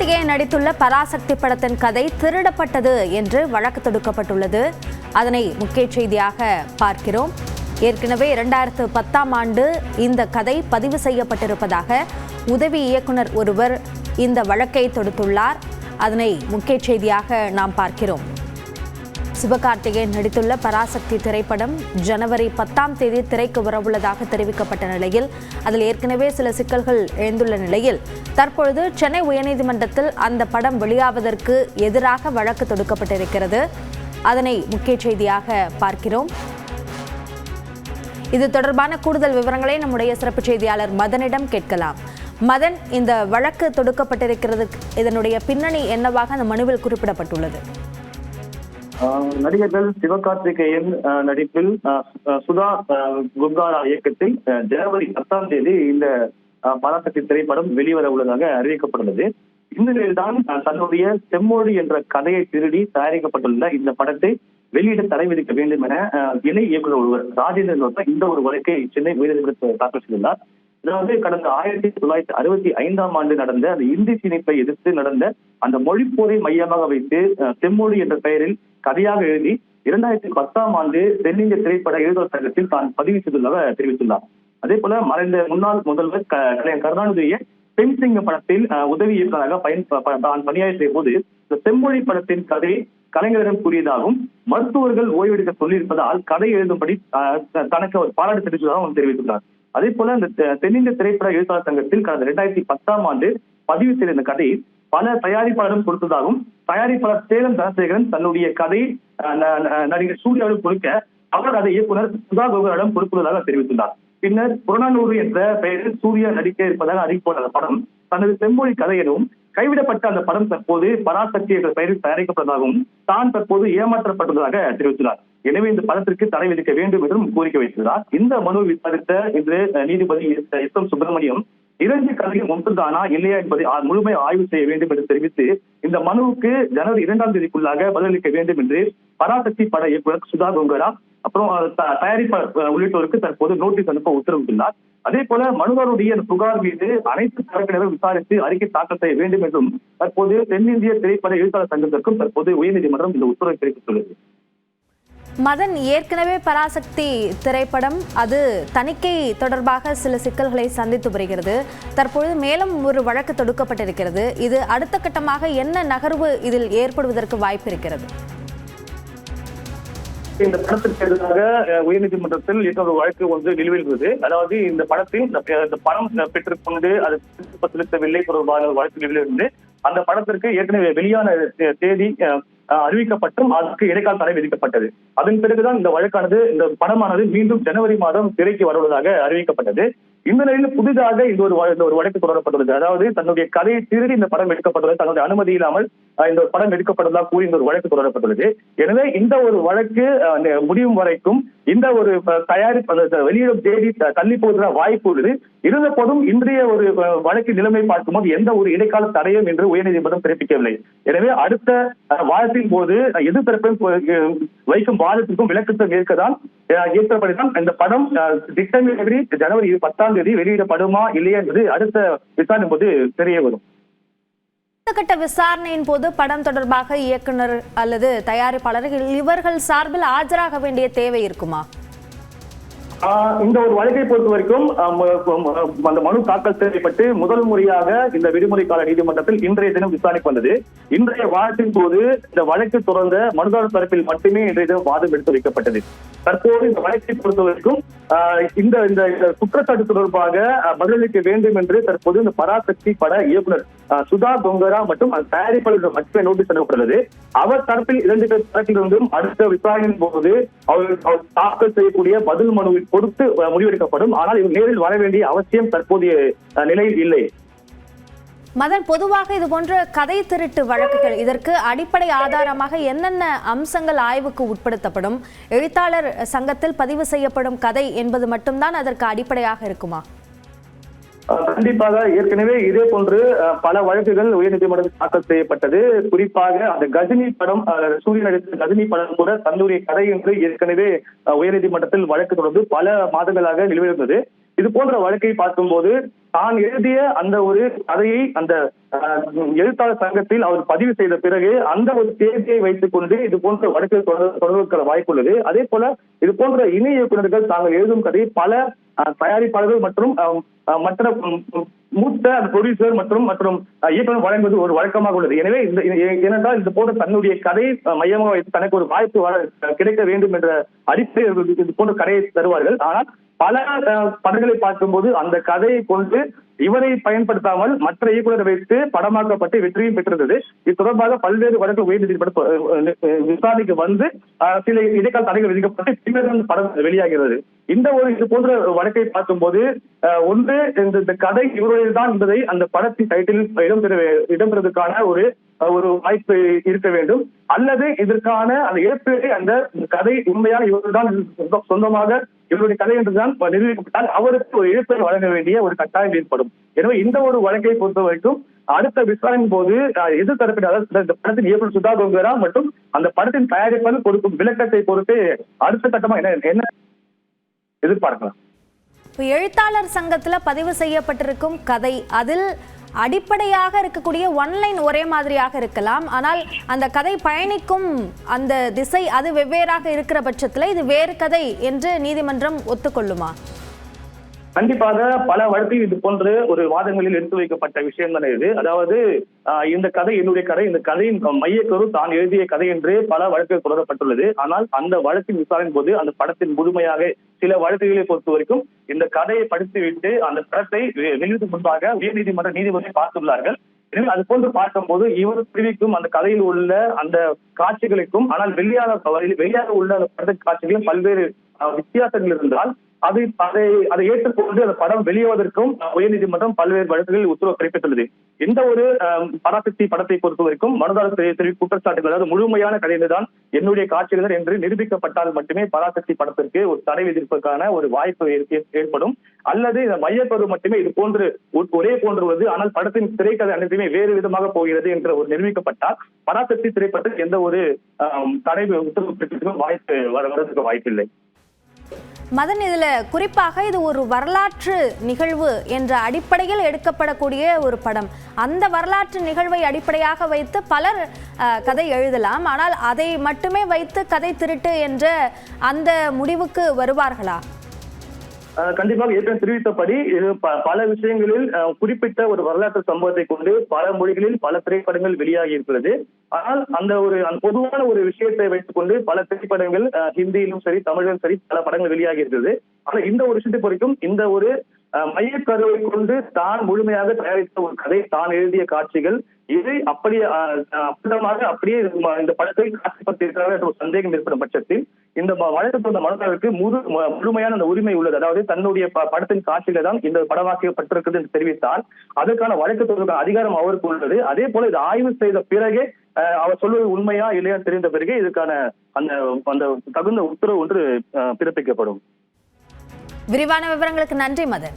சிவகார்த்திகேயன் நடித்துள்ள பராசக்தி படத்தின் கதை திருடப்பட்டது என்று வழக்கு தொடுக்கப்பட்டுள்ளது. அதனை முக்கிய செய்தியாக பார்க்கிறோம். ஏற்கனவே 2010ஆம் ஆண்டு இந்த கதை பதிவு செய்யப்பட்டிருப்பதாக உதவி இயக்குனர் ஒருவர் இந்த வழக்கை தொடுத்துள்ளார். அதனை முக்கிய செய்தியாக நாம் பார்க்கிறோம். சிவகார்த்திகேயன் நடித்துள்ள பராசக்தி திரைப்படம் ஜனவரி 10ஆம் தேதி திரைக்கு வரவுள்ளதாக தெரிவிக்கப்பட்ட நிலையில் அதில் ஏற்கனவே சில சிக்கல்கள் எழுந்துள்ள நிலையில் தற்பொழுது சென்னை உயர்நீதிமன்றத்தில் அந்த படம் வெளியாவதற்கு எதிராக வழக்கு தொடுக்கப்பட்டிருக்கிறது. அதனை முக்கிய செய்தியாக பார்க்கிறோம். இது தொடர்பான கூடுதல் விவரங்களை நம்முடைய சிறப்பு செய்தியாளர் மதனிடம் கேட்கலாம். மதன், இந்த வழக்கு தொடுக்கப்பட்டிருக்கிறது, இதனுடைய பின்னணி என்னவாக அந்த மனுவில் குறிப்பிடப்பட்டுள்ளது? நடிகர்கள் சிவகார்த்திகேயன் நடிப்பில் சுதா குங்காரா இயக்கத்தில் ஜனவரி 10ஆம் தேதி இந்த பராசக்தி திரைப்படம் வெளிவர உள்ளதாக அறிவிக்கப்பட்டுள்ளது. இந்த நிலையில்தான் தன்னுடைய செம்மொழி என்ற கதையை திருடி தயாரிக்கப்பட்டுள்ள இந்த படத்தை வெளியிட தடை விதிக்க வேண்டும் என இணை இயக்குநர் ஒருவர் ராஜேந்திரன் இந்த ஒரு வழக்கை சென்னை உயர்நீதிமன்றத்தில் தாக்கல் செய்துள்ளார். அதாவது கடந்த 1965ஆம் ஆண்டு நடந்த அந்த இந்தி திணிப்பை எதிர்த்து நடந்த அந்த மொழிப்போரை மையமாக வைத்து செம்மொழி என்ற பெயரில் கதையாக எழுதி 2010ஆம் ஆண்டு தென்னிந்திய திரைப்பட எழுதுவர் சங்கத்தில் தான் பதிவு செய்துள்ளதாக தெரிவித்துள்ளார். அதே போல மறைந்த முன்னாள் முதல்வர் கலைஞர் கருணாநிதியை பெண் சிங்கம் படத்தில் உதவி இயக்குநராக தான் பணியாற்றிய போது இந்த செம்மொழி படத்தின் கதை கலைஞரிடம் கூறியதாகவும் மருத்துவர்கள் ஓய்வெடுக்க சொல்லியிருப்பதால் கதை எழுதும்படி தனக்கு அவர் பாராட்டு தெரிவித்ததாகவும் தெரிவித்துள்ளார். அதே போல இந்த தென்னிந்திய திரைப்பட எழுத்தாளர் சங்கத்தில் கடந்த 2010ஆம் ஆண்டு பதிவு செய்த இந்த கதை பல தயாரிப்பாளரும் கொடுத்ததாகவும் தயாரிப்பாளர் சேலம் தனசேகரன் தன்னுடைய கதை நடிகர் சூர்யாவிடம் கொடுக்க அவர் அதை இயக்குனர் சுதா கோகரிடம் கொடுத்துள்ளதாக தெரிவித்துள்ளார். பின்னர் புறநானூறு என்ற பெயரில் சூர்யா நடிக்க இருப்பதாக அறிவிக்கப்பட்ட அந்த படம் தனது செம்மொழி கதை எனவும் கைவிடப்பட்ட அந்த படம் தற்போது பராசக்தி என்ற பெயரில் தயாரிக்கப்பட்டதாகவும் தான் தற்போது ஏமாற்றப்பட்டுள்ளதாக தெரிவித்துள்ளார். எனவே இந்த படத்திற்கு தடை விதிக்க வேண்டும் என்றும் கோரிக்கை வைத்துள்ளார். இந்த மனு விசாரித்த இன்று நீதிபதி எஸ்.எம். சுப்பிரமணியம் 2 கதைகள் ஒன்றுதானா இல்லையா என்பதை முழுமை ஆய்வு செய்ய வேண்டும் என்று தெரிவித்து இந்த மனுவுக்கு ஜனவரி 2ஆம் தேதிக்குள்ளாக பதிலளிக்க வேண்டும் என்று பராசக்தி பட இயக்குநர் சுதா கோங்கரா அப்புறம் தயாரிப்பாளர் உள்ளிட்டோருக்கு தற்போது நோட்டீஸ் அனுப்ப உத்தரவிட்டுள்ளார். அதே போல மனுவருடைய புகார் மீது அனைத்து தரப்பினரும் விசாரித்து அறிக்கை தாக்கல் செய்ய வேண்டும் என்றும் தற்போது தென்னிந்திய திரைப்பட எழுத்தாளர் சங்கத்திற்கும் தற்போது உயர்நீதிமன்றம் இந்த உத்தரவை பிறப்பித்துள்ளது. மதன், ஏற்கனவே பராசக்தி திரைப்படம் அது தணிக்கை தொடர்பாக சில சிக்கல்களை சந்தித்து வருகிறது. தற்பொழுது மேலும் ஒரு வழக்கு தொடுக்கப்பட்டிருக்கிறது. இது அடுத்த கட்டமாக என்ன நகர்வு இதில் ஏற்படுவதற்கு வாய்ப்பு இருக்கிறது? இந்த படத்திற்கு எதிராக உயர்நீதிமன்றத்தில் இன்னொரு வழக்கு ஒன்று நிலுவையில் உள்ளது. அதாவது இந்த படத்தில் இந்த பணம் பெற்றுக்கொண்டு அது செலுத்தவில்லை தொடர்பான வழக்கு நிலுவையில் இருந்து அந்த படத்திற்கு ஏற்கனவே வெளியான தேதி அறிவிக்கப்பட்டும் அதற்கு இடைக்கால தடை விதிக்கப்பட்டது. அதன் பிறகுதான் இந்த வழக்கானது இந்த படமானது மீண்டும் ஜனவரி மாதம் திரைக்கு வருவதாக அறிவிக்கப்பட்டது. இந்த நிலையில் புதிதாக இந்த ஒரு வழக்கு தொடரப்பட்டுள்ளது. அதாவது தன்னுடைய கதையை திருடி இந்த படம் எடுக்கப்பட்டுள்ளது, தன்னுடைய அனுமதி இல்லாமல் இந்த படம் எடுக்கப்பட்டதாக கூறி இந்த ஒரு வழக்கு தொடரப்பட்டுள்ளது. எனவே இந்த ஒரு வழக்கு முடியும் வரைக்கும் இந்த ஒரு தயாரிப்பு வெளியிடும் தேதி தள்ளி போகிற வாய்ப்பு உள்ளது. இருந்த போதும் இன்றைய ஒரு வழக்கு நிலைமை பார்க்கும்போது எந்த ஒரு இடைக்கால தடையும் என்று உயர்நீதிமன்றம் பிறப்பிக்கவில்லை. எனவே அடுத்த வாதத்தின் போது எதிர்த்தரப்பில் வைக்கும் வாதத்திற்கும் விளக்கத்தை ஏற்கதான் ஏற்றபடிதான் இந்த படம் திட்டமிட்டபடி ஜனவரி 10ஆம் தேதி வெளியிடப்படுமா இல்லையா என்பது அடுத்த விசாரணை போது தெரிய வரும். கட்ட விசாரணையின் போது படம் தொடர்பாக இயக்குனர் அல்லது தயாரிப்பாளர்கள் இவர்கள் சார்பில் ஆஜராக வேண்டிய தேவை இருக்குமா? இந்த ஒரு வழக்கை பொறுத்த வரைக்கும் அந்த மனு தாக்கல் செய்யப்பட்டு முதல் முறையாக இந்த விடுமுறை கால நீதிமன்றத்தில் இன்றைய தினம் விசாரணைக்கு வந்தது. இன்றைய வாதத்தின் போது இந்த வழக்கு தொடர்ந்த மனுதாரர் தரப்பில் மட்டுமே இன்றைய தினம் வாதம் எடுத்து வைக்கப்பட்டது. தற்போது இந்த வழக்கை பொறுத்த வரைக்கும் இந்த குற்றச்சாட்டு தொடர்பாக பதிலளிக்க வேண்டும் என்று தற்போது இந்த பராசக்தி பட இயக்குனர் சுதா கோங்கரா மற்றும் தயாரிப்பாளர் மட்டுமே நோட்டீஸ் அனுப்பப்பட்டுள்ளது. அவர் தரப்பில் 2 பேர் தரப்பிலிருந்தும் அடுத்த விசாரணையின் போது அவர் தாக்கல் செய்யக்கூடிய பதில் மனுவை பொறுத்து முடிவெடுக்கப்படும். ஆனால் இவர் நேரில் வர வேண்டிய அவசியம் தற்போதைய நிலையில் இல்லை. மதன், பொதுவாக இது போன்ற கதை திருட்டு வழக்குகள் இதற்கு அடிப்படை ஆதாரமாக என்னென்ன அம்சங்கள் ஆய்வுக்கு உட்படுத்தப்படும்? எழுத்தாளர் சங்கத்தில் பதிவு செய்யப்படும் கதை என்பது மட்டும்தான் அதற்கு அடிப்படையாக இருக்குமா? கண்டிப்பாக ஏற்கனவே இதே போன்று பல வழக்குகள் உயர்நீதிமன்றத்தில் தாக்கல் செய்யப்பட்டது. குறிப்பாக அந்த கஜினி படம், சூரியன் நடித்த கஜினி படம் கூட தன்னுடைய கதை என்று ஏற்கனவே உயர்நீதிமன்றத்தில் வழக்கு தொடர்ந்து பல மாதங்களாக நிலுவையில் இருந்தது. இது போன்ற வழக்கை பார்க்கும்போது தான் எழுதிய அந்த ஒரு கதையை அந்த எழுத்தாளர் சங்கத்தில் அவர் பதிவு செய்த பிறகு அந்த ஒரு தேதியை வைத்துக் கொண்டு இது போன்ற வழக்குகள் தொடர்வதற்கான வாய்ப்பு உள்ளது. அதே போல இது போன்ற இணை இயக்குநர்கள் தாங்கள் எழுதும் கதையை பல தயாரிப்பாளர்கள் மற்றும் மற்ற மூத்த ப்ரொடியூசர் மற்றும் இயக்குனர் வழங்குவது ஒரு வழக்கமாக உள்ளது. எனவே ஏனென்றால் இது போன்ற தன்னுடைய கதை மையமாக வைத்து தனக்கு ஒரு வாய்ப்பு கிடைக்க வேண்டும் என்ற அடிப்படையில் இது போன்ற கதையை தருவார்கள். ஆனால் பல படங்களை பார்க்கும்போது அந்த கதையை கொண்டு இவரை பயன்படுத்தாமல் மற்ற இயக்குநரை வைத்து படமாக்கப்பட்டு வெற்றியும் பெற்றிருந்தது. இது தொடர்பாக பல்வேறு வழக்குகள் உயர்நீதிமன்ற விசாரணைக்கு வந்து சில இடைக்கால தடைகள் விதிக்கப்பட்டு பின்னர் படம் வெளியாகிறது. இந்த ஒரு இது போன்ற வழக்கை பார்க்கும்போது ஒன்று இந்த கதை இவருடையதான் என்பதை அந்த படத்தின் டைட்டில் இடம்பெறுவதற்கான ஒரு வாய்ப்பு இருக்க வேண்டும். அல்லது இதற்கான அந்த இழப்பீடு அந்த கதை உண்மையான இவர்தான் சொந்தமாக இவருடைய கதை என்றுதான் நிரூபிக்கப்பட்டால் அவருக்கு ஒரு இழப்பீடு வழங்க வேண்டிய ஒரு கட்டாயம் ஏற்படும். எனவே இந்த ஒரு வழக்கை பொறுத்த வரைக்கும் அடுத்த விசாரணையின் போது எதிர்த்தரப்பில் இந்த படத்தின் இயக்குநர் சுதா கொங்கரா மற்றும் அந்த படத்தின் தயாரிப்பாளர் கொடுக்கும் விளக்கத்தை பொறுத்து அடுத்த கட்டமா என்ன எதிர்பார்க்கலாம். எழுத்தாளர் சங்கத்துல பதிவு செய்யப்பட்டிருக்கும் கதை அதில் அடிப்படையாக இருக்கக்கூடிய ஒன்லைன் ஒரே மாதிரியாக இருக்கலாம். ஆனால் அந்த கதை பயணிக்கும் அந்த திசை அது வெவ்வேறாக இருக்கிற பட்சத்தில் இது வேறு கதை என்று நீதிமன்றம் ஒத்துக்கொள்ளுமா? கண்டிப்பாக பல வழக்கில் இது போன்ற ஒரு வாதங்களில் எடுத்து வைக்கப்பட்ட விஷயம் தானே இது. அதாவது இந்த கதை என்னுடைய கதை, இந்த கதையின் மையக்கரு தான் எழுதிய கதை என்று பல வழக்குகள் தொடரப்பட்டுள்ளது. ஆனால் அந்த வழக்கின் விசாரணையின் போது அந்த படத்தின் முழுமையாக சில வழக்குகளை பொறுத்த வரைக்கும் இந்த கதையை படித்துவிட்டு அந்த படத்தை வெளியிட்டு முன்பாக உயர்நீதிமன்ற நீதிபதி பார்த்துள்ளார்கள். எனவே அது போன்று பார்க்கும்போது இவர் தெரிவிக்கும் அந்த கதையில் உள்ள அந்த காட்சிகளுக்கும் ஆனால் வெளியாக உள்ள அந்த படத்தின் காட்சிகளும் பல்வேறு வித்தியாசங்கள் இருந்தால் அதை ஏற்றுக்கொண்டு அந்த படம் வெளியாவதற்கும் உயர்நீதிமன்றம் பல்வேறு வழக்குகளில் உத்தரவு பிறப்பித்துள்ளது. எந்த ஒரு பராசக்தி படத்தை பொறுத்த வரைக்கும் மனுதாரர் தெரிவிக்கும் குற்றச்சாட்டுகள் அதாவது முழுமையான கதைதான் என்னுடைய காட்சிகள் என்று நிரூபிக்கப்பட்டால் மட்டுமே பராசக்தி படத்திற்கு ஒரு தடை விதிப்பதற்கான ஒரு வாய்ப்பு ஏற்படும். அல்லது இந்த மையக்கரு மட்டுமே இது போன்று ஒரே போன்றுவது ஆனால் படத்தின் திரைக்கதை அனைத்துமே வேறு விதமாக போகிறது என்ற ஒரு நிரூபிக்கப்பட்டால் பராசக்தி திரைப்படத்தில் எந்த ஒரு தடை உத்தரவு பிறப்பிக்கும் வாய்ப்பு வருவதற்கு வாய்ப்பில்லை. மதன், இதுல குறிப்பாக இது ஒரு வரலாற்று நிகழ்வு என்ற அடிப்படையில் எடுக்கப்படக்கூடிய ஒரு படம். அந்த வரலாற்று நிகழ்வை அடிப்படையாக வைத்து பலர் கதை எழுதலாம். ஆனால் அதை மட்டுமே வைத்து கதை திருட்டு என்ற அந்த முடிவுக்கு வருவார்களா? கண்டிப்பாக ஏற்கனவே தெரிவித்தபடி இது பல விஷயங்களில் குறிப்பிட்ட ஒரு வரலாற்று சம்பவத்தை கொண்டு பல மொழிகளில் பல திரைப்படங்கள் வெளியாகி இருக்கிறது. ஆனால் அந்த பொதுவான ஒரு விஷயத்தை வைத்துக் கொண்டு பல திரைப்படங்கள் ஹிந்தியிலும் சரி தமிழிலும் சரி பல படங்கள் வெளியாகி இருக்கிறது. ஆனால் இந்த ஒரு விஷயத்தை பொறுக்கும் இந்த ஒரு மையக்கருவை கொண்டு தான் முழுமையாக தயாரித்த ஒரு கதை, தான் எழுதிய காட்சிகள் இது அப்படியே இந்த படத்தை காட்சிப்படுத்தியிருக்கிறார்கள் என்ற ஒரு சந்தேகம் ஏற்படும் பட்சத்தில் இந்த வழக்கு வந்த மனுதாரருக்கு முழுமையான அந்த உரிமை உள்ளது. அதாவது தன்னுடைய படத்தின் காட்சிகளை தான் இந்த படமாக்கப்பட்டிருக்கிறது என்று தெரிவித்தால் அதற்கான வழக்கு தொடர்பான அதிகாரம் அவருக்கு உள்ளது. அதே போல இது ஆய்வு செய்த பிறகே அவர் சொல்வது உண்மையா இல்லையா தெரிந்த பிறகு இதுக்கான அந்த தகுந்த உத்தரவு ஒன்று பிறப்பிக்கப்படும். விரிவான விவரங்களுக்கு நன்றி மதன்.